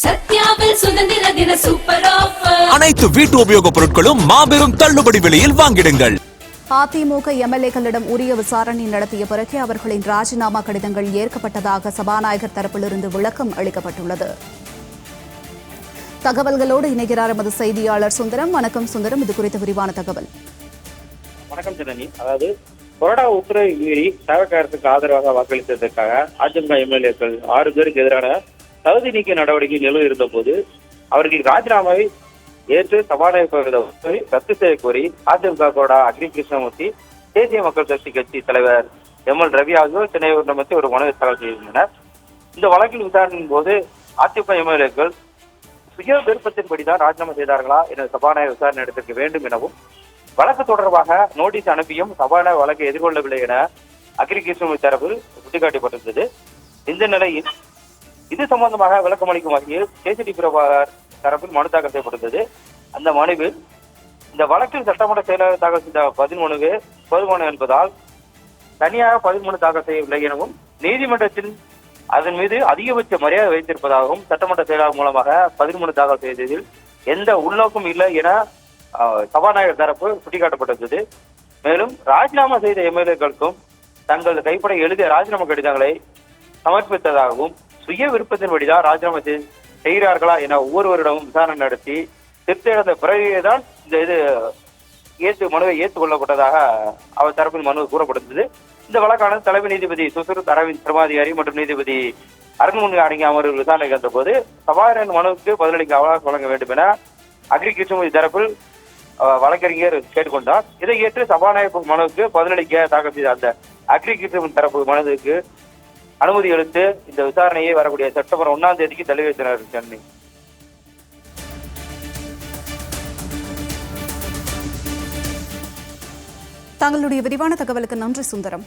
சத்யாவில் சுதந்திர தின super offer. அனைத்து வீட்டு உபயோகப் பொருட்களும் மாபெரும் தள்ளுபடி விலையில் வாங்கிடுங்கள். அதிமுக எம்எல்ஏக்களிடம் உரிய விசாரணை நடத்திய பிறகு அவர்களின் ராஜினாமா கடிதங்கள் ஏற்கப்பட்டதாக சபாநாயகர் தரப்பிலிருந்து விளக்கம் அளிக்கப்பட்டுள்ளது. தகவல்களோடு இணைகிறார் எமது செய்தியாளர் சுந்தரம். வணக்கம் சுந்தரம், இது குறித்த விரிவான தகவல். வணக்கம் ஜனனி. அதாவது கொரோனா உத்தரவை மீறி தவிக அரசுக்கு ஆதரவாக வாக்களித்ததற்காக அதிமுக எம்எல்ஏக்கள் 6 பேருக்கு எதிரான தகுதி நீக்க நடவடிக்கை நிலவு இருந்த போது அவர்களின் ராஜினாமாவை ஏற்று சபாநாயகர் ரத்து செய்ய கோரி அதிமுக கொறடா அக்னி கிருஷ்ணமூர்த்தி, தேசிய மக்கள் சக்தி கட்சி தலைவர் எம்எல் ரவி ஆகியோர் சென்னை உயர்நீதிமன்றத்தில் ஒரு மனுவை தாக்கல் செய்திருந்தனர். இந்த வழக்கில் விசாரணையின் போது அதிமுக எம்எல்ஏக்கள் சுய விருப்பத்தின்படிதான் ராஜினாமா செய்தார்களா என சபாநாயகர் விசாரணை நடத்திருக்க வேண்டும் எனவும், வழக்கு தொடர்பாக நோட்டீஸ் அனுப்பியும் சபாநாயகர் வழக்கை எதிர்கொள்ளவில்லை என அக்னி கிருஷ்ணமூர்த்தி தரப்பில் சுட்டிக்காட்டப்பட்டிருந்தது. இந்த நிலையில் இது சம்பந்தமாக விளக்கம் அளிக்கும் வகையில் கேசிடி பிரபாகர் தரப்பில் மனு தாக்கல் செய்யப்பட்டிருந்தது. அந்த மனுவில் இந்த வழக்கில் சட்டமன்ற செயலாளர் தாக்கல் செய்த பதில் மனுவே பொதுமனு என்பதால் தனியாக பதில் மனு தாக்கல் செய்யவில்லை எனவும், நீதிமன்றத்தில் அதன் மீது அதிகபட்ச மரியாதை வைத்திருப்பதாகவும் சட்டமன்ற செயலாளர் மூலமாக பதில் மனு தாக்கல் செய்ததில் எந்த உள்நோக்கும் இல்லை என சபாநாயகர் தரப்பு சுட்டிக்காட்டப்பட்டிருந்தது. மேலும் ராஜினாமா செய்த எம்எல்ஏக்களுக்கும் தங்கள் கைப்பட எழுதிய ராஜினாமா கடிதங்களை சமர்ப்பித்ததாகவும், சுய விருப்பத்தின்படிதான் ராஜினாமா செய்கிறார்களா என ஒவ்வொருவரிடமும் விசாரணை நடத்தி திருப்தியடைந்த பிறகுதான் இந்த மனுவை ஏற்றுக்கொள்ளப்பட்டதாக அவர் தரப்பில் மனு கூறப்பட்டிருந்தது. இந்த வழக்கான தலைமை நீதிபதி சுசுருத் அரவிந்த் சர்மாதிகாரி மற்றும் நீதிபதி அருண்முன் அடங்கிய அமர்வு விசாரணைக்கு வந்த போது சபாநாயகர் மனுவுக்கு பதிலளிக்க அவகாசம் வழங்க வேண்டும் என அக்னி கிருஷ்ணமூர்த்தி தரப்பில் வழக்கறிஞர் கேட்டுக்கொண்டார். இதை ஏற்று சபாநாயகர் மனுவுக்கு பதிலளிக்க தாக்கல் செய்த அந்த அக்னி கிருஷ்ணமூர்த்தி தரப்பு மனுவுக்கு அனுமதி அளித்து இந்த விசாரணையை வரக்கூடிய செப்டம்பர் 1ஆம் தேதிக்கு தள்ளி வைத்தனர். சென்னை. தங்களுடைய விரிவான தகவலுக்கு நன்றி சுந்தரம்.